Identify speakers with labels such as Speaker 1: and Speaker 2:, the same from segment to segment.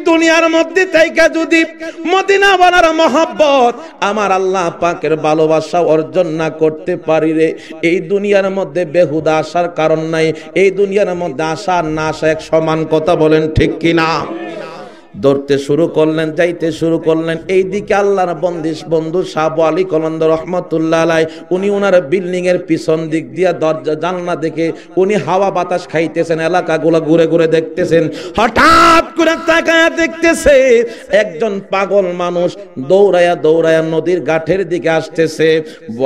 Speaker 1: দুনিয়ার মধ্যে থেকে যদি মদিনাওয়ালার মহব্বত আমার আল্লাহ পাকের ভালোবাসা অর্জন না করতে পারি রে, এই দুনিয়ার মধ্যে বেহুদা আসার কারণ নাই। এই দুনিয়ার মধ্যে আসা না আসা এক সমান, কথা বলেন ঠিক কিনা? ধরতে শুরু করলেন, যাইতে শুরু করলেন। এইদিকে আল্লাহর বন্ধু শাহ আলী কলন্দর রহমতুল্লাহ আলাই, উনি ওনার বিল্ডিং এর পিছন দিক দিয়া দরজা জানলা দেখে উনি হাওয়া বাতাস খাইতেছেন, এলাকাগুলো ঘুরে ঘুরে দেখতেছেন। হঠাৎ করে তাকায়া দেখতেছে একজন পাগল মানুষ দৌড়ায়া দৌড়ায়া নদীর ঘাটের দিকে আসতেছে।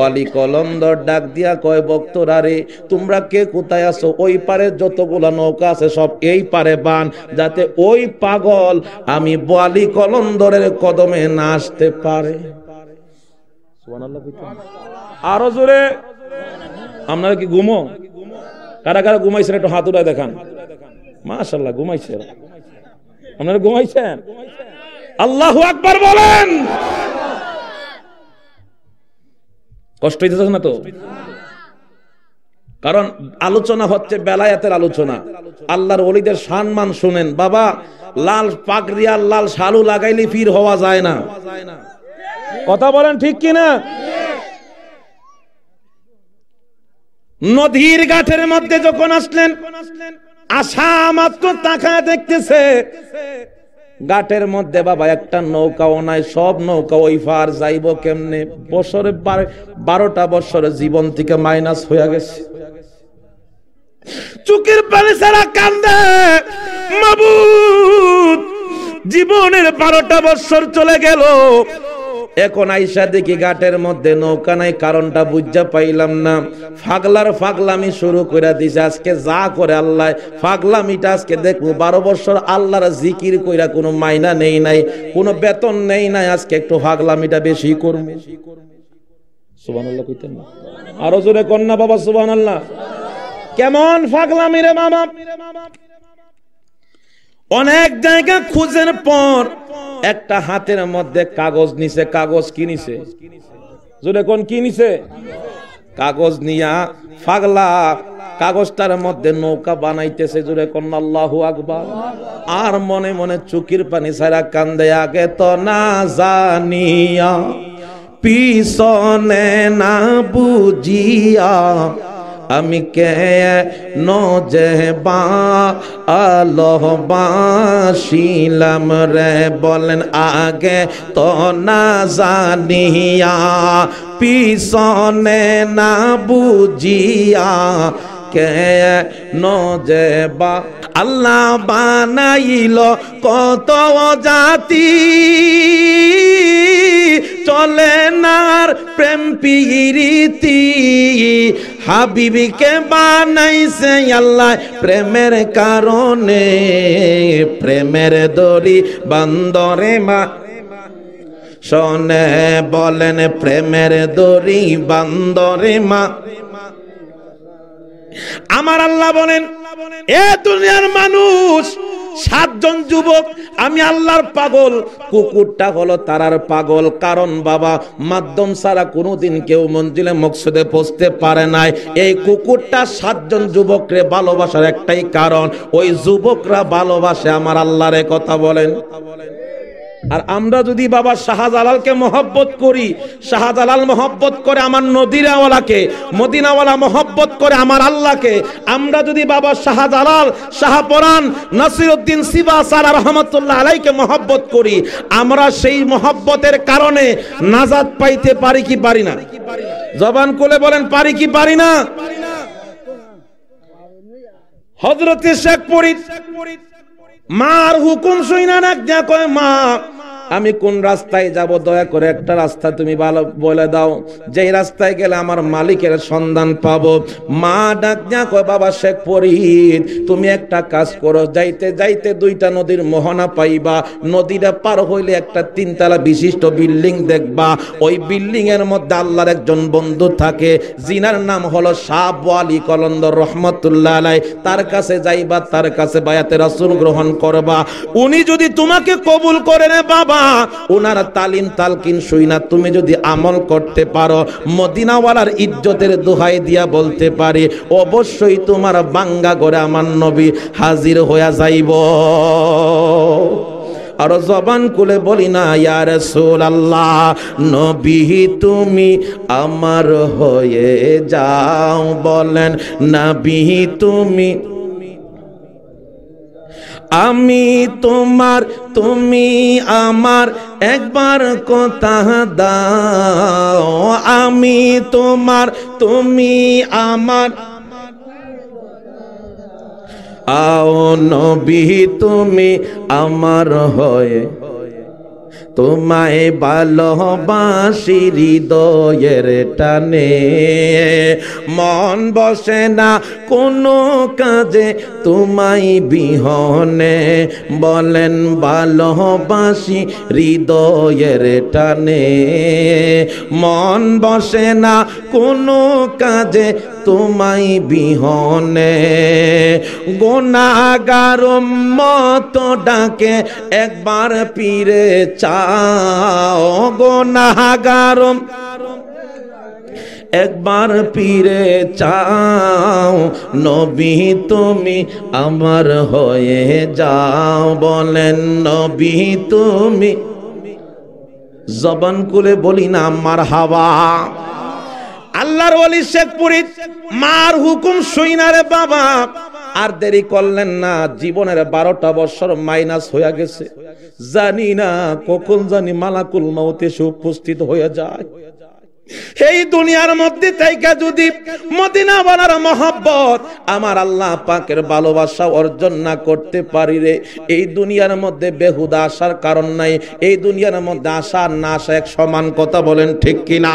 Speaker 1: আলী কলন্দর ডাক দিয়া কয়, ভক্তরা রে, তোমরা কে কোথায় আছো? ওই পারে যতগুলা নৌকা আছে সব এই পারে বান, যাতে ওই পাগল আমি আলী কলন্দরের কদমে না আসতে পারে। আরো জোরে। আপনারা কি ঘুমো? কারা কারা ঘুমাইছেন একটু হাত উঠায় দেখান। মাশাআল্লাহ, ঘুমাইছেন। আপনারা ঘুমাইছেন? আল্লাহু আকবার বলেন। কষ্ট হইতেছে না তো? কারণ আলোচনা হচ্ছে বেলায়েতের আলোচনা, আল্লাহর ওলিদের সম্মান শুনেন। বাবা, লাল পাগড়ি আর লাল শালু লাগাইলে পীর হওয়া যায় না, কথা বলেন ঠিক কিনা? নদীর ঘাটের মধ্যে যখন আসলেন, আসা মাত্র তাকায় দেখতেছে ঘাটের মধ্যে বাবা একটা নৌকাও নাই, সব নৌকা ওই পার যাইব কেমনে? বছরে 12টা বছর জীবন থেকে মাইনাস হয়ে গেছে। চোখের পানি ছাড়া কান্দে, মাবুদ জীবনের 12টা বছর চলে গেল, এখন আইসা দেখি ঘাটের মধ্যে নৌকা নাই, কারণটা বুঝা পাইলাম না। ফাগলার ফাগলামি শুরু করে দিছে। আজকে যা করে আল্লাহ ফাগলামিটা আজকে দেখবো। 12 বছর আল্লাহর জিকির কইরা কোনো মাইনা নেই নাই, কোনো বেতন নেই নাই, আজকে একটু ফাগলামিটা বেশি করব। সুবহানাল্লাহ কইতেন না? আরো জোরে কন্যা বাবা সুবহানাল্লাহ। কেমন ফাগলামি রে মামা? অনেক জায়গা খুঁজের পর একটা হাতের মধ্যে কাগজ নিছে। কাগজ কি নিছে? জোরে কোন কি নিছে? কাগজ নিয়া ফাগলা কাগজটার মধ্যে নৌকা বানাইতেছে। জোরে কোন আল্লাহু আকবার। আর মনে মনে চোখের পানি ছাড়া কান্দে, আগে তো না জানিয়া পিছনে না বুঝিয়া আমি কেন যে ভালোবাসিলাম রে, বলেন আগে তো না জানিয়া পিছনে না বুঝিয়া কেন যে আল্লাহ বানাইল কত জাতি, চলে নার প্রেম প্রীতি, হাবিবিকে বানাইছে আল্লাহ প্রেমের কারণে, প্রেমের দড়ি বান্দরে মা শোনে, বলেন প্রেমের দড়ি বান্দরে মা। আমার আল্লাহ বলেন, এ দুনিয়ার মানুষ 7 জন যুবক, আমি আল্লাহর পাগল, কুকুরটা হলো তারার পাগল। কারণ বাবা, মাধ্যম ছাড়া কোনোদিন কেউ মঞ্জিলে মকসুদে পৌঁছতে পারে নাই। এই কুকুরটা 7 জন যুবকরে ভালোবাসার একটাই কারণ, ওই যুবকরা ভালোবাসে আমার আল্লাহরে, কথা বলেন। আর আমরা যদি বাবা শাহজালালকে মহব্বত করি, শাহজালাল মহব্বত করে আমার নদীরাওয়ালাকে, মদিনাওয়ালা মহব্বত করে আমার আল্লাহকে, আমরা যদি বাবা শাহজালাল, শাহপরান, নাসিরউদ্দিন সিবাসারা রহমাতুল্লাহ আলাইকে মহব্বত করি, আমরা সেই মহব্বতের কারণে নাজাত পাইতে পারি কি পারি না? জবান খুলে বলেন, পারি কি পারি না? হযরতে শেখ ফরিদ মার হুকুম শুইনা না যা কয়, মা আমি কোন রাস্তায় যাব, দয়া করে একটা রাস্তা তুমি ভালো বলে দাও, যেই রাস্তায় গেলে আমার মালিকের সন্ধান পাবো। মা ডাক যা কয়, বাবা শেখ ফরিদ তুমি একটা কাজ করো, যাইতে যাইতে 2টা নদীর মোহনা পাইবা, নদীটা পার হইলে একটা 3 তলা বিশিষ্ট বিল্ডিং দেখবা, ওই বিল্ডিং এর মধ্যে আল্লাহর একজন বন্ধু থাকে, জিনার নাম হলো শাহ আলী কলন্দর রহমতুল্লাহ আলাই। তার কাছে যাইবা, তার কাছে বায়াতে রাসূল গ্রহণ করবা। উনি যদি তোমাকে কবুল করে নে বাবা, ওনার তালিম তালকিন শুইনা তুমি যদি আমল করতে পারো, মদিনাওয়ালার ইজ্জতের দোহাই দিয়া বলতে পারি, অবশ্যই তোমার বাঙ্গা ঘরে আমার নবী হাজির হইয়া যাইব। আর জবান খুলে বলি না ইয়া রাসূলুল্লাহ, নবী তুমি আমার হয়ে যাও। বলেন নবী তুমি, আমি তোমার তুমি আমার, একবার কথা দাও। আমি তোমার তুমি আমার, আও নবী তুমি আমার হয়ে, তোমায় ভালোবাসি হৃদয়ের টানে। মন বসে না কোনো কাজে তোমায় বিহনে। বলেন ভালোবাসি হৃদয়ের টানে। মন বসে না কোনো কাজে তোমায় বিহনে। গুনাহগার মত ডাকে একবার ফিরে চাও। গুনাহগার একবার ফিরে চাও, নবী তুমি আমার হয়ে যাও। বলেন নবী তুমি, জবান খুলে বলি না মারহাবা। আল্লাহর ওলি শেখপুরী মার হুকুম শুইনারে বাবা, আর দেরি করলেন না। জীবনের 12টা বছর মাইনাস হয়ে গেছে। জানি না কখন জানি মালাকুল মউত এসে উপস্থিত হয়ে যায়। এই দুনিয়ার মধ্যে থাইকা যদি মদিনা বানার মহব্বত, আমার আল্লাহ পাকের ভালোবাসা অর্জন না করতে পারি রে, এই দুনিয়ার মধ্যে বেহুদা আসার কারণ নাই। এই দুনিয়ার মধ্যে আশা না আসা এক সমান, কথা বলেন ঠিক কিনা?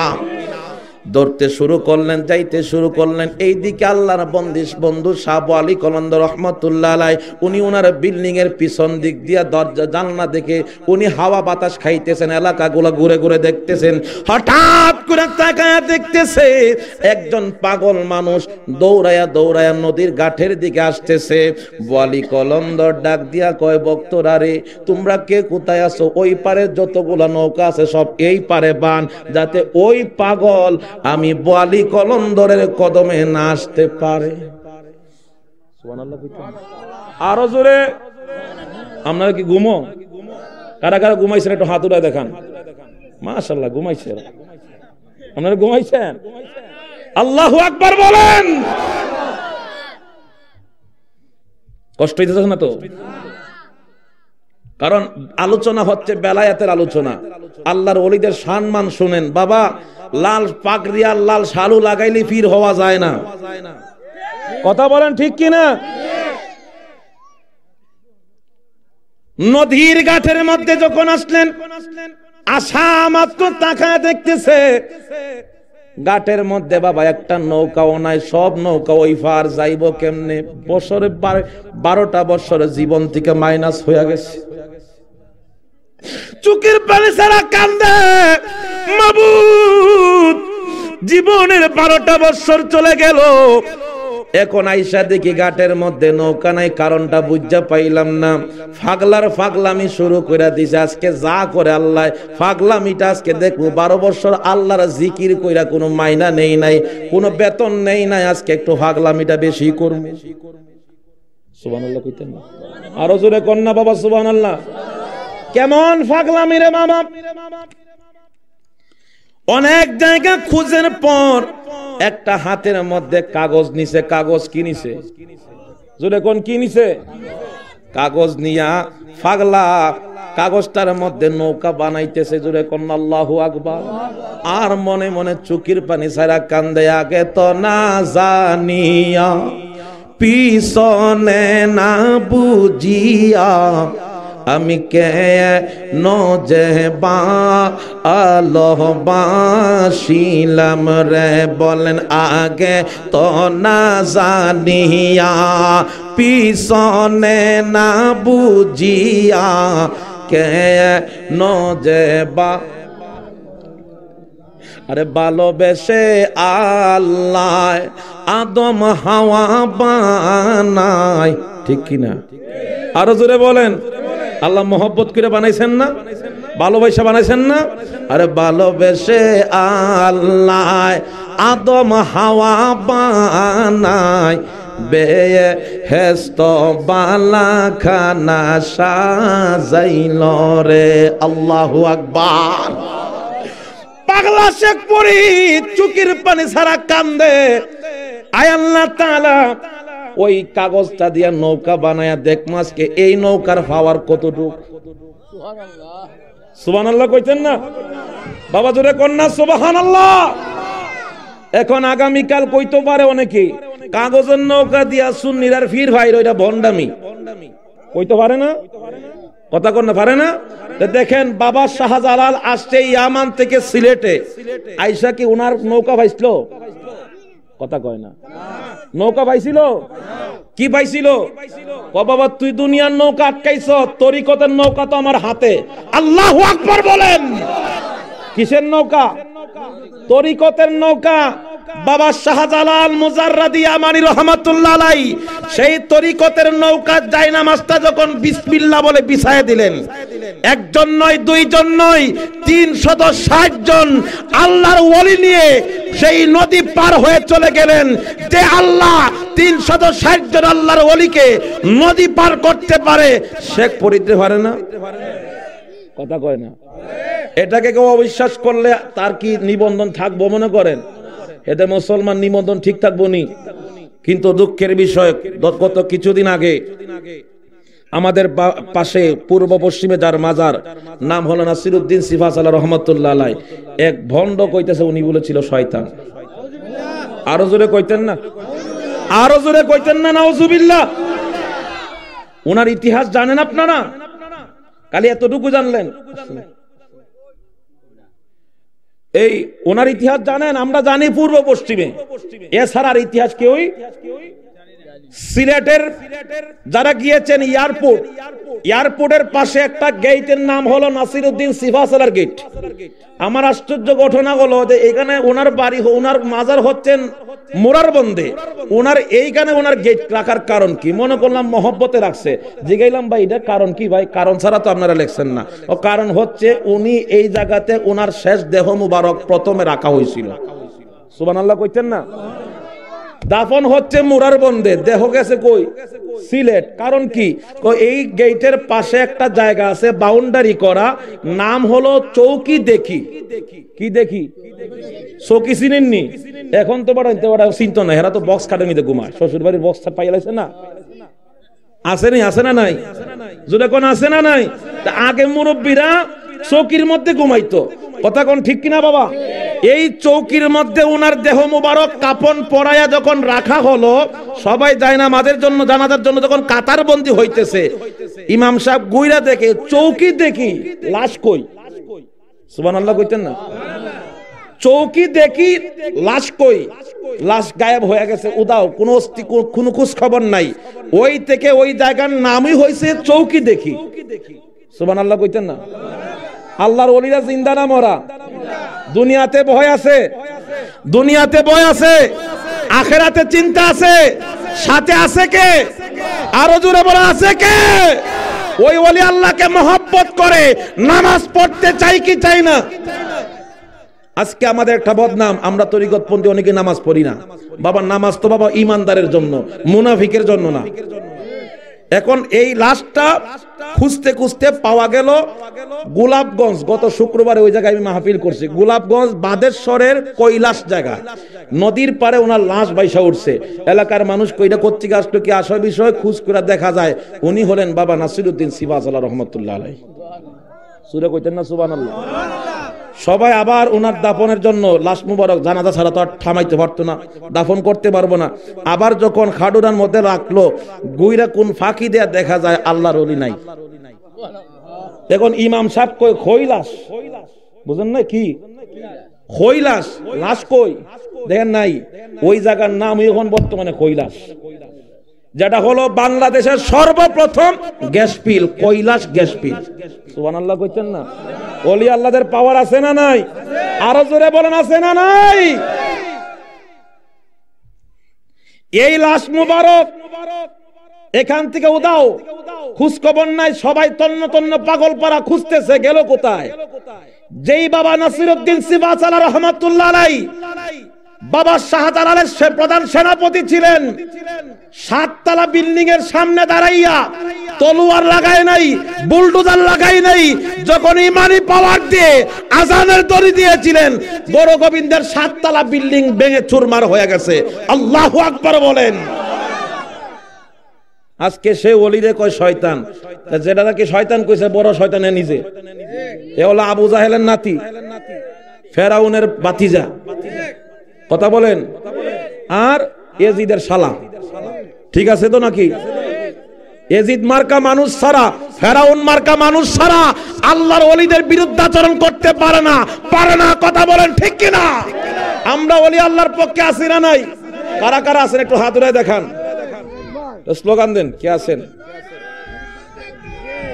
Speaker 1: দৌড়তে শুরু করলেন, যাইতে শুরু করলেন। এইদিকে আল্লাহর বন্ধু সাবু আলী কলন্দ রহমতুল্লাহ আলাই, উনি ওনার বিল্ডিং এর পিছন দিক দিয়া দরজা জানলা দেখে উনি হাওয়া বাতাস খাইতেছেন, এলাকাগুলো ঘুরে ঘুরে দেখতেছেন। হঠাৎ করে তাকায়া দেখতেছে একজন পাগল মানুষ দৌড়ায়া দৌড়ায়া নদীর ঘাটের দিকে আসতেছে। আলী কলন্দর ডাক দিয়া কয়, ভক্তরা রে, তোমরা কে কোথায় আছো? ওই পারে যতগুলা নৌকা আছে সব এই পারে বান, যাতে ওই পাগল আমি আলী কলন্দরের কদমে না আসতে পারে। আরো জোরে, আপনারা কি ঘুমো? কারা কারা ঘুমাইছেন একটু হাত উঠায় দেখান। মাশাআল্লাহ ঘুমাইছেন, আপনারা ঘুমাইছেন? আল্লাহু আকবার বলেন। কষ্ট হইতেছে না তো? কারণ আলোচনা হচ্ছে বেলায়েতের আলোচনা, আল্লাহর ওলিদের সম্মান শুনেন। বাবা, লাল পাগড়ি আর লাল শালু লাগাইলে পীর হওয়া যায় না, কথা বলেন ঠিক কিনা? নদীর ঘাটের মধ্যে যখন আসলেন, আসা মাত্র তাকায় দেখতেছে ঘাটের মধ্যে বাবা একটা নৌকাও নাই। সব নৌকা ওই পার যাইব কেমনে? বছরে 12টা বছরের জীবন থেকে মাইনাস হয়ে গেছে। চোখের পানি ছাড়া কান্দে, মাবুদ জীবনের 12টা বছর চলে গেল। এখন আইসা দেখি ঘাটের মধ্যে নৌকা নাই, কারণটা বুঝা পাইলাম না। ফাগলার ফাগলামি শুরু করে দিছে। আজকে যা করে আল্লাহ ফাগলামিটা আজকে দেখবো। 12 বছর আল্লাহর জিকির কইরা কোনো মাইনা নেই নাই, কোনো বেতন নেই নাই, আজকে একটু ফাগলামিটা বেশি করব। সুবহানাল্লাহ কইতেন না? আরো জোরে কন্যা বাবা সুবহানাল্লাহ। কেমন ফাগলামি রে বাবা! অনেক জায়গা খুঁজের পর একটা হাতের মধ্যে কাগজ নিছে। কাগজ কি নিছে? জোরে কোন কি নিছে? কাগজ নিয়া ফাগলা কাগজটার মধ্যে নৌকা বানাইতেছে। জোরে কোন আল্লাহু আকবার। আর মনে মনে চোখের পানি ছাড়া কান্দে, আগে তো না জানিয়া পিছনে না বুঝিয়া আমি কে নজে ভালোবাসিলাম রে। বলেন আগে তো না জানিয়া পিছনে না বুঝিয়া কে নজে আরে ভালোবেসে আল্লাহ আদম হাওয়া বানায়, ঠিক কিনা? আরো জোরে বলেন। আল্লাহ মোহব্বত করে বানাইছেন না? ভালোবাসা বানাইছেন না? আরে ভালোবেসে আল্লাহ আদম হাওয়া বানায় বেহেশত বালাখানা সাজাইল রে। আল্লাহু আকবার। পাগলা শেখ পরি চুকির পানি ছাড়া কান্দে। আয় আল্লাহ তাআলা ওই কাগজটা দিয়া নৌকা বানায়া দেখ মাসকে এই নৌকার পাওয়ার কতটুকু। সুবহানাল্লাহ, সুবহানাল্লাহ কইতেন না বাবা, জোরে কন্যা সুবহানাল্লাহ। এখন আগামীকাল কইতে পারে অনেকে কাগজের নৌকা দিয়া সুন্নিরার ফির ভাই ওইটা ভন্ডামি কইতে পারে না, কথা কন না পারে না। দেখেন বাবা শাহজালাল আসছে ইয়ামান থেকে সিলেটে, আইসা কি উনার নৌকা ভাইছিল? কথা কয় না। নৌকা পাইছিল? কি পাইছিল? ও বাবা তুই দুনিয়ার নৌকা আটকাইছ, তরিকতের নৌকা তো আমার হাতে। আল্লাহু আকবার বলেন। কিসের নৌকা? তরিকতের নৌকা। বাবা শাহজালাল মুজাররাদি ইয়ামানি রহমাতুল্লাহ আলাইহি সেই তরিকতের নৌকা জায়নামাজটা যখন বিসমিল্লাহ বলে বিছায় দিলেন, একজন নয়, দুইজন নয়, 360 জন আল্লাহর ওলি নিয়ে সেই নদী পার হয়ে চলে গেলেন। যে আল্লাহ 360 জন আল্লাহর ওলিকে নদী পার করতে পারে, শেখ পরিতে পারে না? কথা কয় না। এটাকে কেউ অবিশ্বাস করলে তার কি নিবন্ধন থাকবো মনে করেন? এতে মুসলমান নিবন্ধন ঠিক থাকবো নি? কিন্তু দুঃখের বিষয়, গত কিছুদিন আগে আমাদের পাশে পূর্ব পশ্চিমে যার মাজার, নাম হলো নাসিরউদ্দিন সিফাসালা রহমাতুল্লাহ আলাইহি, এক ভণ্ড কইতেছে উনি বলেছিল শয়তান। আরো জোরে কইতেন না, আরো জোরে কইতেন না নাউজুবিল্লাহ। ওনার ইতিহাস জানেন আপনারা? খালি এতটুকু জানলেন? এই ওনার ইতিহাস জানেন? আমরা জানি পূর্ব পশ্চিমে, এছাড়ার ইতিহাস কেউই। সিলেটের যারা গিয়েছেন এয়ারপোর্টের পাশে একটা গেটের নাম হলো নাসিরউদ্দিন সিফাসালার গেট। আমার আশ্চর্য ঘটনা হলো যে এখানে ওনার বাড়ি, ওনার মাজার হচ্ছেন মোরারবন্দে, ওনার এইখানে ওনার গেট রাখার কারণ কি? মনে করলাম মহব্বতে রাখছে। জিগাইলাম ভাই এটা কারণ কি? ভাই কারণ ছাড়া তো আপনারা লেখছেন না। ও কারণ হচ্ছে উনি এই জায়গাতে ওনার শেষ দেহ মুবারক প্রথমে রাখা হয়েছিল। সুবহানাল্লাহ কইতেন না? দাফন হচ্ছে মুরারবন্দে, দেহ গেছে কই? সিলেট। কারণ কি? এই গেটের পাশে একটা জায়গা আছে বাউন্ডারি করা, নাম হলো চৌকি দেখি। কি দেখি? চৌকি চিনেননি? এখন তো বড় চিন্তা নাই, এরা তো বক্স কাটে নিতে ঘুমায়, শ্বশুর বাড়ির বক্স পাইয়া লাইছে না? আসেনি? আসে না নাই? যদি কোন আসে না নাই? আগে মুরব্বীরা চৌকির মধ্যে ঘুমাইতো, কথা কোন ঠিক কিনা বাবা? এই চৌকির মধ্যে উনার দেহ মুবারক কাপন পরায়া যখন রাখা হলো, সবাই জায়নামাজের জন্য, জানাজার জন্য যখন কাতার বন্দী হইতেছে, ইমাম সাহেব গুইরা দেখে চৌকি দেখি লাশ কই। সুবহানাল্লাহ কইতেন না? চৌকি দেখি লাশ কই? লাশ গায়েব হয়ে গেছে, উদাও, কোনো অস্তি, কোনো খোঁজ খবর নাই। ওই থেকে ওই জায়গার নামই হয়েছে চৌকি দেখি। সুবহানাল্লাহ কইতেন না? আল্লাহর ওলিরা জিন্দা না মরা? দুনিয়াতে ভয় আছে, দুনিয়াতে ভয় আছে, আখিরাতে চিন্তা আছে, সাথে আছে কে? আরো জোরে বলা আছে কে? ওই ওলি আল্লাহকে মহব্বত করে নামাজ পড়তে চাই কি চাই না? আজকে আমাদের একটা বদনাম, আমরা তরিকতপন্থী অনেকে নামাজ পড়ি না। বাবা নামাজ তো বাবা ইমানদারের জন্য, মুনাফিকের জন্য না। এখন এই লাশটা খুঁজতে খুঁজতে পাওয়া গেল গোলাপগঞ্জ। গত শুক্রবারে ওই জায়গায় আমি মাহফিল করছি। গোলাপগঞ্জ বাদেশ্বরের কৈলাস জায়গা, নদীর পারে ওনার লাশ বাইসা উঠছে। এলাকার মানুষ কইটা কর্তৃক আসলো কি আসল বিষয় খোঁজ করে দেখা যায় উনি হলেন বাবা নাসিরউদ্দিন সিফাসালা রহমাতুল্লাহ আলাইহি। সূরা কইতেন না সুবহানাল্লাহ? সবাই আবার ওনার দাফনের জন্য লাশ মুবারক, জানাজা ছাড়া তো আর থামাইতে পারতো না, দাফন করতে পারবো না। আবার যখন খাডুরার মধ্যে রাখলো, গুইরা কোন ফাঁকি দেয়া দেখা যায় আল্লাহর ওলি নাই। এখন ইমাম সাহেব কই খইলাস, বুঝেন না কি খইলাস? লাশ কই দেখেন নাই? ওই জায়গার নাম এখন বর্তমানে কৈলাস, যেটা হলো বাংলাদেশের সর্বপ্রথম গ্যাস পিল, কৈলাস গ্যাস পিল। সুবহানাল্লাহ কইতেন না? ওলি আল্লাহদের পাওয়ার আছে না নাই? আরো জোরে বলেন আছে না নাই? এই লাশ মুবারক এখান থেকে উদাও, খোঁজ খবর নাই, সবাই তন্ন তন্ন পাগল পাড়া খুঁজতেছে, গেল কোথায়? যেই বাবা নাসিরউদ্দিন সিফাসালা রহমাতুল্লাহ আলাইহি বাবা শাহজালালের প্রধান সেনাপতি ছিলেন, 7 তলা বিল্ডিং এর সামনে দাঁড়াইয়া তলোয়ার লাগায় নাই, বুলডোজার লাগায় নাই, যখন ইমানি পাওয়ার দিয়ে আজানের দড়ি দিয়েছিলেন, বড় গোবিন্দের 7 তলা বিল্ডিং ভেঙে চুরমার হয়ে গেছে। আল্লাহু আকবার বলেন। আজকে সে ওলিরে কয় শয়তান, যেটা নাকি শয়তান কইছে বড় শয়তানে নিজে। এ হলো আবু জাহেলের নাতি, ফেরাউনের ভাতিজা, কথা বলেন, আর ইয়াজিদের শালা। ঠিক আছে তো নাকি? ইয়াজিদ মার্কা মানুষ ছাড়া, ফেরাউন মার্কা মানুষ ছাড়া আল্লাহর ওলিদের বিরুদ্ধাচরণ করতে পারে না, পারে না, কথা বলেন ঠিক কিনা? আমরা ওলি আল্লাহর পক্ষে আছি না নাই? কারা কারা আছেন একটু হাত উঠায় দেখান, স্লোগান দেন, কে আছেন?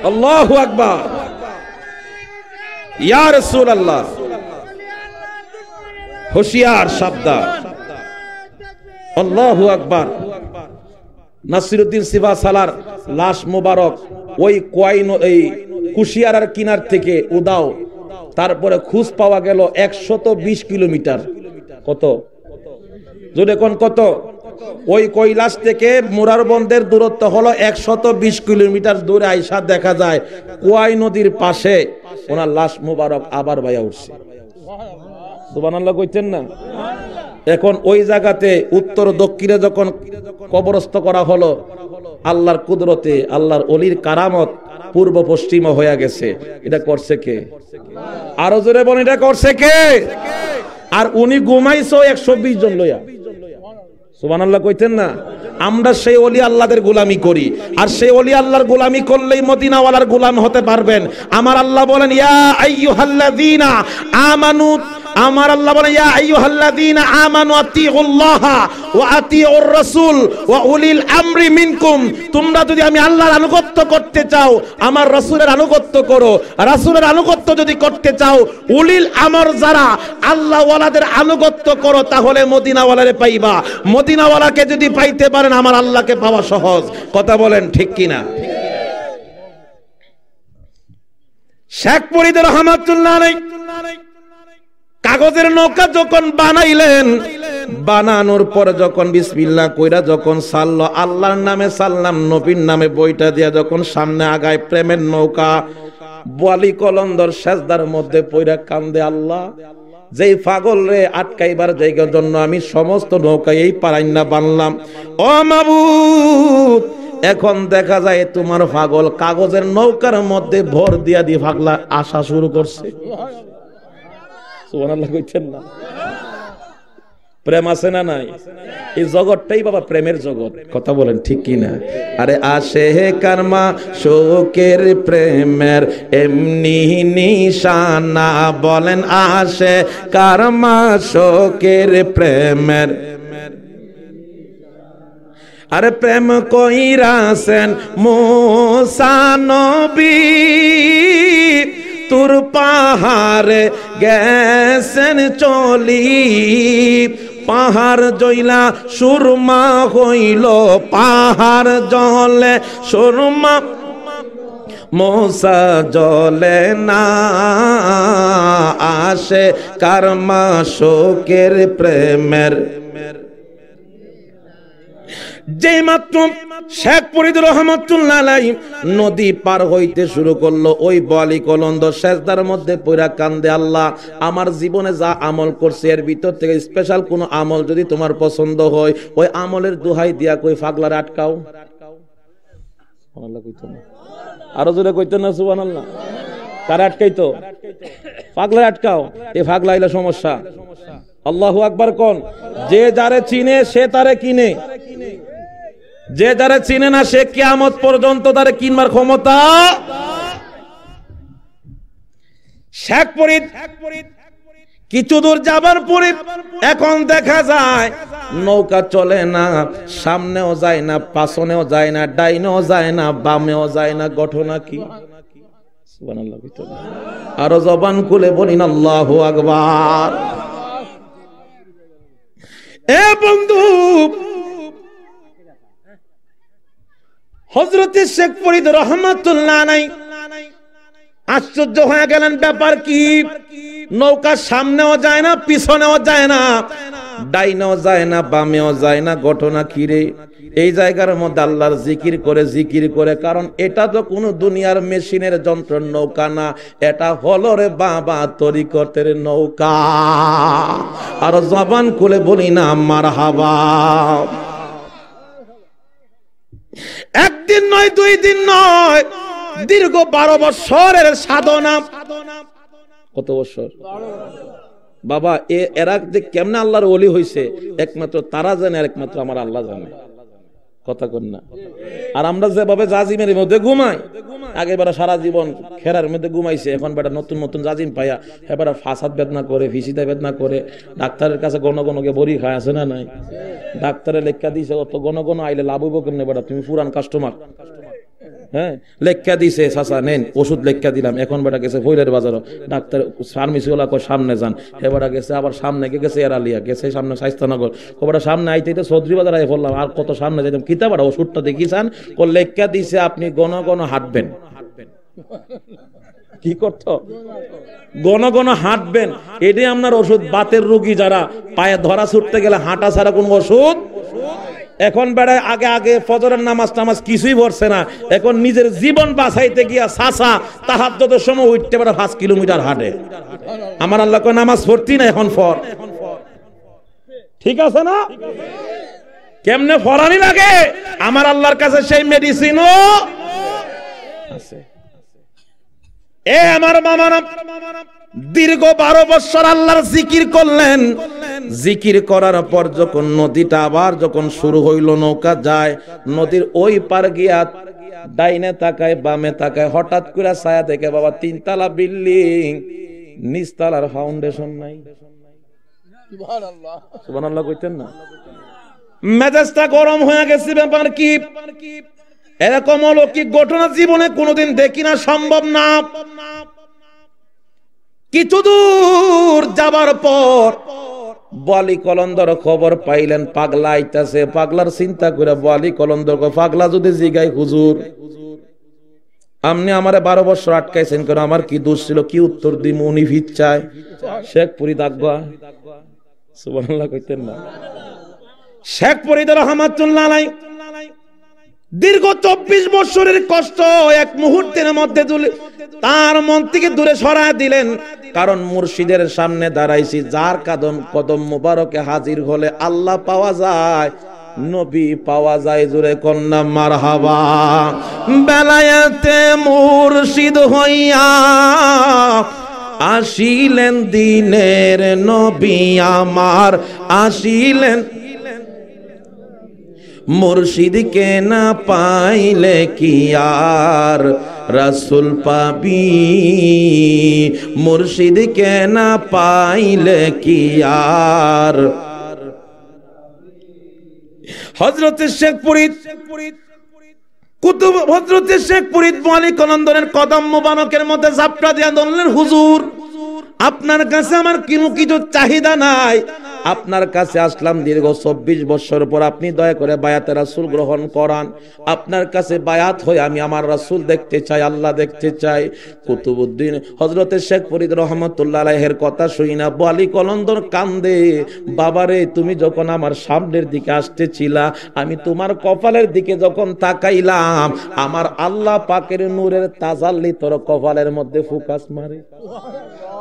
Speaker 1: আল্লাহু আকবার, ইয়া রাসূলুল্লাহ, হুঁশিয়ার, সাবধান। আল্লাহু আকবার। নাসিরউদ্দিন সিবা সালার লাশ মোবারক ওই এই কুশিয়ারার কিনার থেকে উদাও, তারপরে খুঁজ পাওয়া গেল 120 কিলোমিটার। কত জোরে কোন কত? ওই কৈলাস থেকে মুরারবন্দের দূরত্ব হলো 120 কিলোমিটার দূরে আইসা দেখা যায় কোয়াই নদীর পাশে ওনার লাশ মোবারক আবার বাইয়া উঠছে। সুবহানাল্লাহ কইতেন না? এখন ওই জায়গাতে উত্তর দক্ষিণে যখন কবরস্থ করা হলো, আল্লাহর কুদরতে, আল্লাহর ওলির কারামত পূর্ব পশ্চিম হয়ে গেছে। এটা করছে কে? আরো জোরে বলেন, এটা করছে কে? আর উনি ঘুমাইছো 120 জন লইয়া। সুবহানাল্লাহ কইতেন না? আমরা সেই ওলি আল্লাহদের গোলামি করি, আর সেই ওলি আল্লাহর গোলামি করলেই মদিনাওয়ালার গোলাম হতে পারবেন। আমার আল্লাহ বলেন, ইয়া আইয়ুহাল্লাযীনা আমানু, আমার আল্লাহ বলেন, ইয়া আইয়ুহাল্লাযীনা আমানু আতিউল্লাহ ওয়া আতিউর রাসূল ওয়া উলিল আমরি মিনকুম। তোমরা যদি আমি আল্লাহর আনুগত্য করতে চাও, আমার রাসূলের আনুগত্য করো। রাসূলের আনুগত্য যদি করতে চাও, উলিল আমর যারা আল্লাহ ওয়ালাদের আনুগত্য করো, তাহলে মদিনাওয়ালারে পাইবা। মদিনাওয়ালাকে যদি পাইতে পারেন, আমার আল্লাহকে পাওয়া সহজ। কথা বলেন ঠিক কিনা? শেখ ফরিদ রহমাতুল্লাহ আলাইহি কাগজের নৌকা যখন বানাইলেন, বানানোর পরে যখন বিসমিল্লাহ কইরা যখন সাল্লো, আল্লাহর নামে সাল্লাম, নবীর নামে বইটা দিয়া যখন সামনে আগায় প্রেমের নৌকা, বলি কলন্দর সেজদার মধ্যে পইরা কান্দে, আল্লাহ যেই পাগল রে আটকাইবার জায়গার জন্য আমি সমস্ত নৌকা এই পারাইন্না বানলাম, ও মাবুদ এখন দেখা যায় তোমার পাগল কাগজের নৌকার মধ্যে ভর দিয়া দিয়ে পাগলা আসা শুরু করছে। সুবহানাল্লাহ কইছেন না? প্রেম আছে না নাই? এই জগৎটাই বাবা প্রেমের জগৎ। কথা বলেন ঠিক কিনা? আরে আসে কারমা শোকের প্রেমের এমনি নিশানা, বলেন আসে কারমা শোকের প্রেমের। আরে প্রেম কইরাছেন মুসা নবী, তুর পাহাড়ে গেছেন চলি, পাহাড় জইলা সুরমা হইল, পাহাড় জলে সুরমা, মুসা জলে না, আসে কারমা শোকের প্রেমের। যে মাত্র শেখ ফরিদ রহমাতুল্লাহ আলাইহি নদী পার হইতে শুরু করলো, ওই বলি কলন্দ সেজদার মধ্যে পড়া কান্দে, আল্লাহ আমার জীবনে যা আমল করছে এর ভিতর থেকে স্পেশাল কোন আমল যদি তোমার পছন্দ হয়, ওই আমলের দোহাই দিয়া কই পাগলার আটকাও। সুবহানাল্লাহ কইতো না? আরো জোরে কইতো না সুবহানাল্লাহ? কার আটকাইতো? পাগলার আটকাও। এই পাগলা হইলে সমস্যা। আল্লাহু আকবার কোন? যে যারে চিনে সে তারে কিনে, যে যারা চিনে না সে কিয়ামত পর্যন্ত তারে কিনবার ক্ষমতা। শেখ ফরিদ কিছু দূর যাবার পরে এখন দেখা যায় নৌকা চলে না, সামনেও যায় না, পাছনেও যায় না, ডাইনেও যায় না, বামেও যায় না। ঘটনা কি? সুবহানাল্লাহ। আরো জবান খুলে বলিন আল্লাহু আকবার। এ বন্ধু, হযরত শেখ ফরিদ রহমাতুল্লাহ আলাইহি আশ্চর্য হয়ে গেলেন, ব্যাপার কি? নৌকা সামনেও যায় না, পিছনেও যায় না, ডাইনেও যায় না, বামেও যায় না, ঘটনা কি রে? এই জায়গার মধ্যে আল্লাহর জিকির করে, কারণ এটা তো কোনো দুনিয়ার মেশিনের যন্ত্র নৌকা না, এটা হলো রে বাবা তরিকতের নৌকা। আর জবান খুলে বলি না মারহাবা। একদিন নয়, 2 দিন নয়, দীর্ঘ 12 বছরের সাধনা। কত বছর বাবা? এরা যে কেমনে আল্লাহর ওলি হইছে একমাত্র তারা জানে, আর একমাত্র আমার আল্লাহ জানে। কথা কন না? আর আমরা যেভাবে জাজিমের মধ্যে ঘুমাই, আগে বেটা সারা জীবন খেরার মধ্যে ঘুমাইছে, এখন বেটা নতুন নতুন জাজিম পাইয়া এবারে ফাসাদ বেদনা করে, ফিসিদা বেদনা করে, ডাক্তারের কাছে গণ গণকে বড়ি খায়, আছে না নাই? ডাক্তারের লেখা দিয়েছে, অত গণ গণ আইলে লাভ হইব কেমনে বেটা? তুমি পুরান কাস্টমার। হ্যাঁ, লেখা দিছে, চাচা নেন ওষুধ লেখা দিলাম। এখন বেটা গেছে ফইলের বাজার, ডাক্তার ফার্মেসিওয়ালা কয় সামনে যান, এবারে গেছে আবার সামনে গেছে এরালিয়া, গেছে সামনে স্বাস্থ্যনগর, ওটা সামনে আইতে সৌধুরী বাজার আই বললাম, আর কত সামনে যাইতাম, কিতা বাড়া ওষুধটা দেখিছান, ও লেখা দিছে আপনি গণ গণ হাঁটবেন। কি করত? গণ গণ হাঁটবেন, এটাই আপনার ওষুধ। বাতের রোগী যারা পায়ে ধরা ছুটতে গেলে হাঁটা ছাড়া কোন ওষুধ। এখন বেড়ায় আগে ফজরের নামাজ কিছুই পড়ছে না, এখন নিজের জীবন বাঁচাইতে গিয়া চাচা তাহাজ্জুদের সময় উঠতে পারে 5 কিলোমিটার হাঁটে। আমার আল্লাহ কয় নামাজ পড়তি না, এখন ফর। ঠিক আছে না? কেমনে ফরানি লাগে? আমার আল্লাহর কাছে সেই মেডিসিনও আছে। এ আমার মামারা, দীর্ঘ 12 বছর আল্লাহর জিকির করলেন। জিকির করার পর যখন নদীটা আবার যখন শুরু হইল, নৌকা যায় নদীর ওই পার গিয়া, ডাইনে তাকায় বামে তাকায়, হঠাৎ করে ছায়া থেকে বাবা 3 তলা বিল্ডিং, নিচতলার ফাউন্ডেশন নাই। সুবহানাল্লাহ, সুবহানাল্লাহ কইতেন না? মেজাজটা গরম হয়ে গেছে। ব্যাপার কি? এরকম অলৌকিক ঘটনা জীবনে কোনোদিন দেখি না, সম্ভব না। কিছু দূর যাবার পর বলি কলন্দর খবর পাইলেন, পাগলা আইতাছে। পাগলার চিন্তা করে বলি কলন্দর, পাগলা যদি জিগাই হুজুর আপনি আমারে 12 বছর আটকাইছেন কেন, আমার কি দোষ ছিল, কি উত্তর দিম? উনি ভিচ্ছায় শেখপুরি দাগবা। সুবহানাল্লাহ কইতেন না? শেখপুরি রহমাতুল্লাহ আলাইহি দীর্ঘ 24 বছরের কষ্ট এক মুহূর্তের মধ্যে তার মন থেকে দূরে সরায় দিলেন। কারণ মুর্শিদের সামনে দাঁড়াইছি, যার কদম মুবারকে হাজির হলে আল্লাহ পাওয়া যায়, নবী পাওয়া যায়। জোরে কন্যা মারহাবা। বেলায়েতে মুর্শিদ হইয়া আসিলেন দিনের নবী আমার, আসিলেন। মুর্শিদকে না পাইলে কি আর রাসূল পাবি, মুর্শিদকে না পাইলে কি আর। হযরতে শেখ ফরিদ কুতুব, হযরতে শেখ ফরিদ ওয়ালি কলন্দরের কদম মুবারকের মধ্যে ঝাপটা দিয়া ধরলেন, হুজুর আপনার কাছে আমার কিছু চাহিদা নাই, আপনার কাছে আসলাম দীর্ঘ 24 বছর পর, আপনি দয়া করে বায়াতে রাসূল গ্রহণ করান। আপনার কাছে বায়াত হয়ে আমি আমার রাসূল দেখতে চাই, আল্লাহ দেখতে চাই। কুতুবউদ্দিন হযরতে শেখ ফরিদ রহমাতুল্লাহ আলাইহির কথা শুই না বলি কলন্দর কান্দে, বাবারে তুমি যখন আমার সামনের দিকে আসতেছিলা, আমি তোমার কপালের দিকে যখন তাকাইলাম, আমার আল্লাহ পাকের নূরের তাজাল্লি তোর কপালের মধ্যে ফোকাস মারে।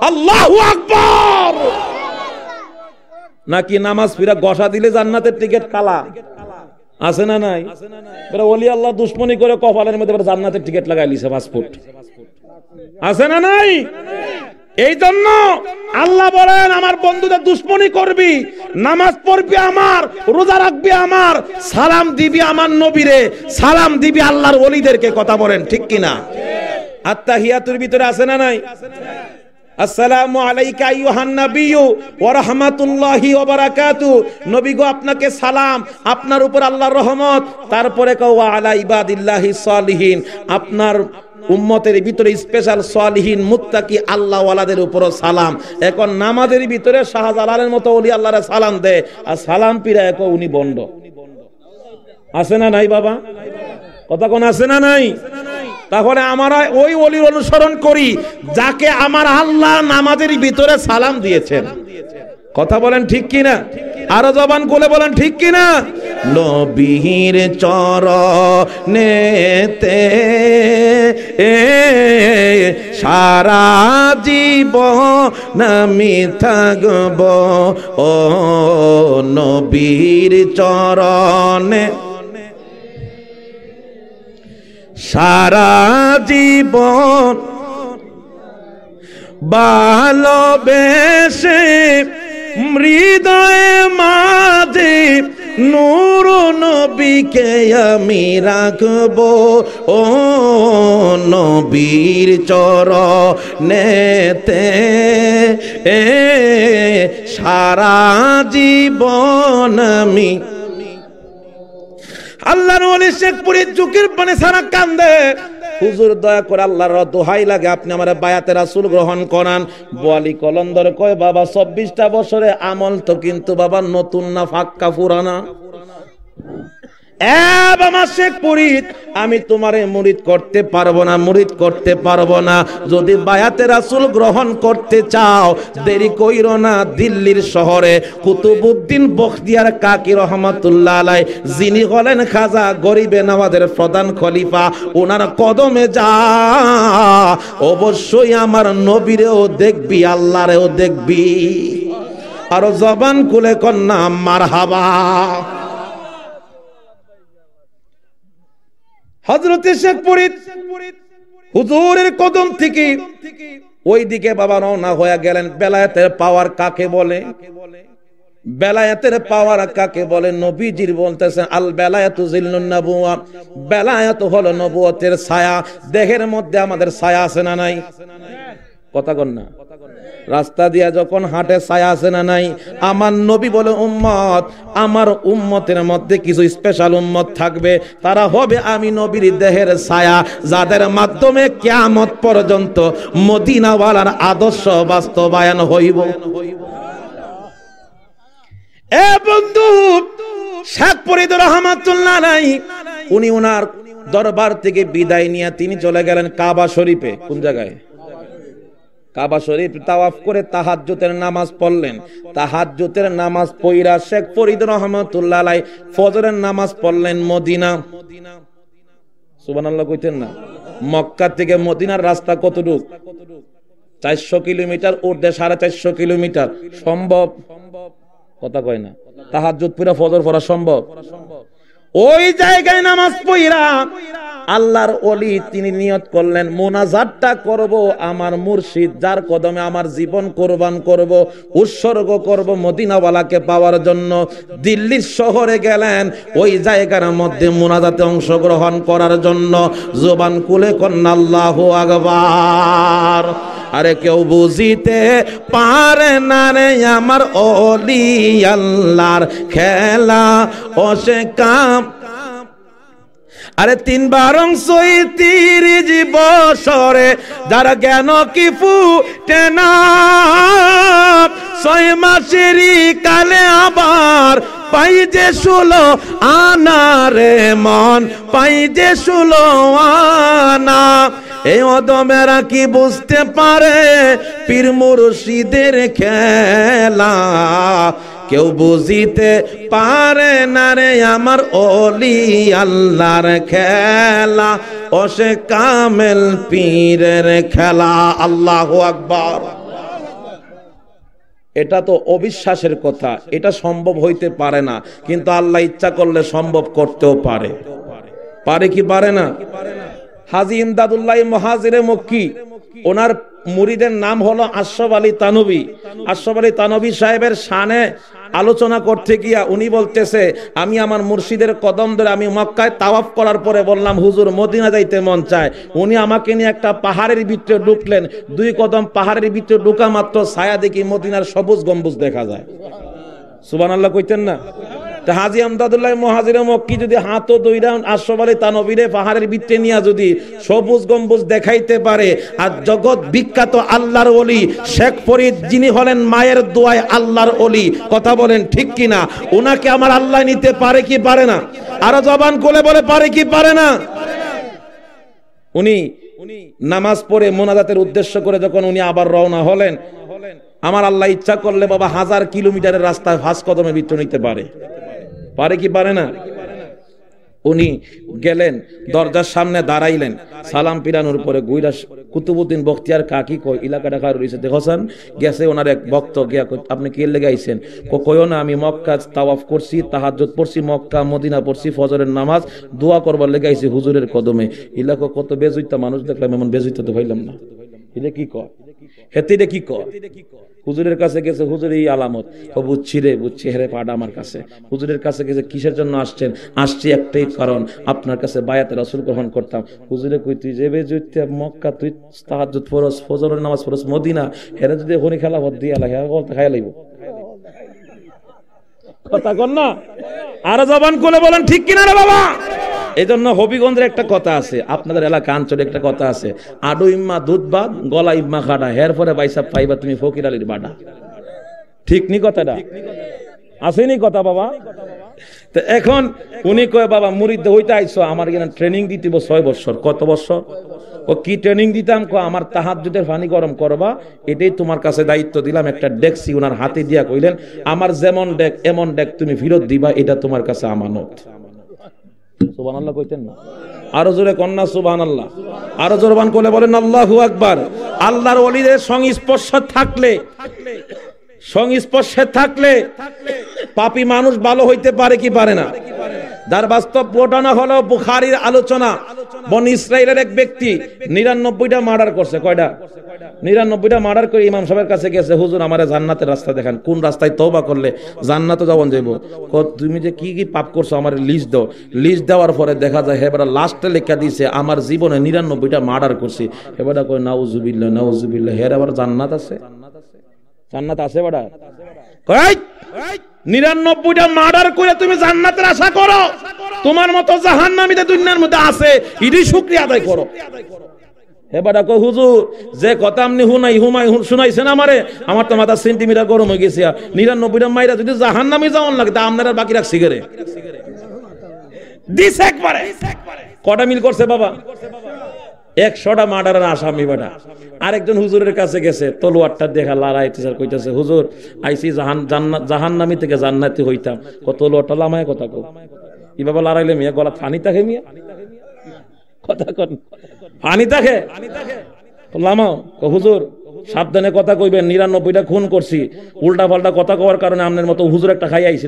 Speaker 1: আল্লাহু আকবার। নাকি নামাজ পড়া গসা দিলে জান্নাতের টিকিট কালা, আছে না নাই? বলে ওলি আল্লাহ দুশমনি করে কপালের মধ্যে জান্নাতের টিকিট লাগাই লিছে পাসপোর্ট, আছে না নাই? এই জন্য আল্লাহ বলেন আমার বন্ধুদের দুশমনি করবি, নামাজ পড়বি আমার, রোজা রাখবি আমার, সালাম দিবি আমার নবীরে, সালাম দিবি আল্লাহর ওলিদেরকে। কথা বলেন ঠিক কিনা? আত্তাহিয়াতুর ভিতরে আছে না নাই? আসসালামু আলাইকা আইয়ুহান নাবিয়্যু ওয়া রাহমাতুল্লাহি ওয়া বারাকাতুহু, নবী গো আপনাকে সালাম, আপনার উপর আল্লাহর রহমত। তারপরে কও ওয়া আলা ইবাদিল্লাহি সালিহিন, আপনার উম্মতের ভিতরে স্পেশাল সালিহিন মুত্তাকি আল্লাহ ওয়ালাদের উপরও সালাম। এখন নামাজের ভিতরে শাহজালালের মতো ওলি আল্লাহরে সালাম দেয়, আর সালাম পিরায় কও উনি বন্ড। আছে না নাই বাবা? কথা কোন আছে না নাই? তাহলে আমরা ওই ওলির অনুসরণ করি যাকে আমার আল্লাহ নামাজের ভিতরে সালাম দিয়েছেন। কথা বলেন ঠিক কিনা? আরো জবান খুলে বলেন ঠিক কিনা? নবীর চরণেতে সারা জীবন আমি থাকব, ও নবীর চরণে সারা জীবন ভালোবেসে হৃদয়ে মাঝে নূর নবীকে আমি রাখব, ও নবীর চরণেতে সারা জীবন আমি। আল্লাহর ওলি শেখ পুরীর চোখের পানি সারা কান্দে, হুজুর দয়া করে আল্লাহর দোহাই লাগে আপনি আমার বায়াতে রাসূল গ্রহণ করান। বোয়ালি কলন্দর কয় বাবা 24টা বছরে আমল তো কিন্তু বাবা নতুন না ফাক্কা পুরানা। বাবা শেখ পুরীত আমি তোমারে মুরিদ করতে পারবো না, মুরিদ করতে পারবো না। যদি বায়াতে রাসূল গ্রহণ করতে চাও দেরি কইরো না, দিল্লির শহরে কুতুবউদ্দিন বখতিয়ার কাকি রহমাতুল্লাহ আলাইহি, যিনি হলেন খাজা গরিবে নওয়াজের প্রধান খলিফা, ওনার কদমে যা, অবশ্যই আমার নবীরেও দেখবি আল্লাহরেও দেখবি। আর জবান খুলে কন্যা মারহাবা। হযরতে শেখ পুরীত হুজুরের কদম থেকে ওই দিকে বাবা রওনা হয়ে গেলেন। বেলায়েতের পাওয়ার কাকে বলে? বেলায়েতের পাওয়ার কাকে বলে? নবীজির বলতেছেন আল বেলায়াতু জিল্লুন নবুওয়া, বেলায়াত হলো নবুয়তের ছায়া। দেহের মধ্যে আমাদের ছায়া আছে না নাই? কথা কন না। রাস্তা দিয়া যখন হাঁটে ছায়া আছে না নাই? আমার নবী বলে উম্মত, আমার উম্মতের মধ্যে কিছু স্পেশাল উম্মত থাকবে, তারা হবে আমি নবীর দেহের ছায়া, যাদের মাধ্যমে কিয়ামত পর্যন্ত মদিনাওয়ালার আদর্শ বাস্তবায়ন হইব। এ বন্ধু, শেখ ফরিদ রহমাতুল্লাহ আলাইহি উনি ওনার দরবার থেকে বিদায় নিয়ে তিনি চলে গেলেন কাবা শরীফে। কোন জায়গায়? কাবা শরীফ তাওয়াফ করে তাহাজ্জুদের নামাজ পড়লেন। তাহাজ্জুদের নামাজ পড়া শেখ ফরিদ রহমাতুল্লাহ আলাইহি ফজরের নামাজ পড়লেন মদিনা। সুবহানাল্লাহ কইতেন না? মক্কা থেকে মদিনার রাস্তা কতটুকু? 400 কিলোমিটার, ঊর্ধ্বে 450 কিলোমিটার। সম্ভব? কথা কয় না। তাহাজ্জুদ পড়া ফজর পড়া সম্ভব? ওই জায়গায় নামাজ পড়া আল্লাহর ওলি তিনি নিয়ত করলেন মোনাজাতটা করব আমার মুর্শিদ যার কদমে আমার জীবন কোরবান করব, উৎসর্গ করব মদিনাওয়ালাকে পাওয়ার জন্য। দিল্লির শহরে গেলেন, ওই জায়গার মধ্যে মোনাজাতে অংশগ্রহণ করার জন্য। জবান খুলে কন্না আল্লাহু আকবার। আরে কেউ বুঝিতে পারে না রে আমার ওলি আল্লাহর খেলা, ও সে কাম। আরে 3 বারং 36 বছরে যারা জ্ঞান কি ফুটে না, 6 মাসেরই কালে আবার পাই যে 16 আনা রে মন, পাই যে 16 আনা। এই অদমেরা কি বুঝতে পারে পীর মুর্শিদের খেলা? কেউ বুঝিতে পারে না রে আমার ওলি আল্লাহর খেলা, ও সে কামেল পীরের খেলা। আল্লাহু আকবার। এটা তো অবিশ্বাসের কথা, এটা সম্ভব হইতে পারে না, কিন্তু আল্লাহ ইচ্ছা করলে সম্ভব করতেও পারে। পারে কি পারে না? হাজী ইমদাদুল্লাহ মুহাজিরে মক্কি, ওনার মুরিদের নাম হলো আশরাফ আলী তানবী। আশরাফ আলী তানবী সাহেবের শানে আলোচনা করতে গিয়া উনি বলতেছে, আমি আমার মুর্শিদের কদম ধরে আমি মক্কায় তাওয়াফ করার পরে বললাম হুজুর মদিনা যাইতে মন চায়। উনি আমাকে নিয়ে একটা পাহাড়ের ভিতরে ঢুকলেন। 2 কদম পাহাড়ের ভিতরে ঢোকা মাত্র ছায়া দেখি মদিনার সবুজ গম্বুজ দেখা যায়। সুবহানাল্লাহ কইতেন না? হাজী ইমদাদুল্লাহ মুহাজিরে মক্কি যদি হাতও দইরা আশরাফ আলী তানবীরে পাহাড়ের ভিতরে নিয়ে যদি সবুজ গম্বুজ দেখাইতে পারে, আর জগৎ বিখ্যাত আল্লাহর ওলি শেখ ফরিদ যিনি হলেন মায়ের দোয়ায় আল্লাহর ওলি, কথা বলেন ঠিক কিনা? ওনাকে আমার আল্লাহ নিতে পারে কি পারে না? আর জবান খুলে বলে পারে কি পারে না? উনি নামাজ পড়ে মোনাজাতের উদ্দেশ্য করে যখন উনি আবার রওনা হলেন, আমার আল্লাহ ইচ্ছা করলে বাবা 1000 কিলোমিটারের রাস্তায় ফাঁস কদমে মৃত্যু নিতে পারে, পারে কি পারে না? উনি গেলেন, দরজার সামনে দাঁড়াইলেন, সালাম পিরানোর পরে গুইরা কুতুবউদ্দিন বখতিয়ার কাকি কই এলাকাটা কার রইছে দেখছান, গেছে ওনার এক ভক্ত গিয়া আপনি কি লেগে আইছেন? কইও না আমি মক্কা তাওয়াফ করছি, তাহাজ্জুদ পড়ছি, মক্কা মদিনা পড়ছি, ফজরের নামাজ দোয়া করবার লেগে আইছি হুজুরের কদমে। এলাকা কত বেজুইতা মানুষ দেখলাম, এমন বেজুইতা তো হইলাম না। এটা কি কয়? হেতিরে কি কয়? হুজুরের কাছে গেছে, হুজুর এই আলামত। ও বুঝছি রে, বুঝছি, হেরে পাড়া আমার কাছে। হুজুরের কাছে গেছে, কিসের জন্য আসছেন? আসছি একটাই কারণ, আপনার কাছে বায়াতে রাসূল গ্রহণ করতাম। হুজুরে কই তুই যে বেজুইতা মক্কা, তুই তাহাজ্জুদ পড়স, ফজরের নামাজ পড়স মদিনা, হেরে যদি হনি খেলা ভর দিয়া লাগে বলতে খাইয়া লাইব। কথা কর না, আর জবান খুলে বলেন ঠিক কিনা রে বাবা? এই জন্য হবিগঞ্জের একটা কথা আছে, আপনাদের এলাকা অঞ্চলে একটা কথা আছে, আডু ইম্মা দুধ বাদ গলা ইম্মা খাডা, হের পরে বাইসা পাইবা তুমি ফকির আলীর বাডা। ঠিক নি কথাটা? আসেনি কথা বাবা? তো এখন উনি কয় বাবা মুরিদ হইতে আইছো, আমার এখানে ট্রেনিং দিতে 6 বছর। কত বছর? ও কি ট্রেনিং দিতাম? আমার তাহাজ্জুদের পানি গরম করবা, এটাই তোমার কাছে দায়িত্ব দিলাম। একটা ডেকসি ওনার হাতে দিয়া কইলেন, আমার যেমন ডেক এমন ডেক তুমি ফেরত দিবা, এটা তোমার কাছে আমানত। সুবহানাল্লাহ কইতেন না? আরো জোরে কন্যা সুবহানাল্লাহ, আরো জোরবান করে বলেন আল্লাহু আকবার। আল্লাহর ওলিদের সংস্পর্শে থাকলে পাপী মানুষ ভালো হইতে পারে কি পারে না? যার বাস্তব ঘটনা হলো বুখারীর আলোচনা। বনি ইসরাইলের এক ব্যক্তি 99টা মার্ডার করছে। কয়টা? 99টা মার্ডার করে ইমাম সাহেবের কাছে গেছে, হুজুর আমারে জান্নাতের রাস্তা দেখান, কোন রাস্তায় তওবা করলে জান্নাতে যাওয়া যাইব। তুমি যে কি কি পাপ করছো আমার লিস্ট দাও। লিস্ট দেওয়ার পরে দেখা যায় হেবারা লাস্টে লেখা দিয়েছে আমার জীবনে 99টা মার্ডার করছি। হেবারা কয় নাউজুবিল্লাহ নাউজুবিল্লাহ, হের আবার জান্নাত আছে? জান্নাত আছে বেটা? কই 99টা মার্ডার করে তুমি জান্নাতের আশা করো? তোমার মতো জাহান্নামীতে দুনিয়ার মধ্যে আছে, ইডি শুকরিয়া আদায় করো। হেবাটা কই হুজুর যে কথা আপনি শুনাইছেন আমারে, আমার তো মাথা সেন্টিমিটার গরম হয়ে গেছে। 99টা মাইরা যদি জাহান্নামে যাওয়ার লাগে তা আপনারা বাকি রাখছি গেরে দিস একবারে। কটা মিল করছে বাবা? 100টা মার্ডারের আসামি বেটা। আরেকজন হুজুরের কাছে গেছে, তলোয়ারটা দেখা লড়াইতেছে, কইতেছে হুজুর আইসি জাহান্নামী থেকে জান্নাতি হইতাম। কত তলোয়ারটা লামায় কথা কও, এভাবে লড়াইলে মিয়া গলা ফানি থাকে মিয়া, কথা কন ফানি থাকে লামাও। হুজুর সাবধানে কথা কইবেন, 99টা খুন করছি, উল্টা পাল্টা কথা কওয়ার কারণে আপনার মতো হুজুর একটা খাই আইছি।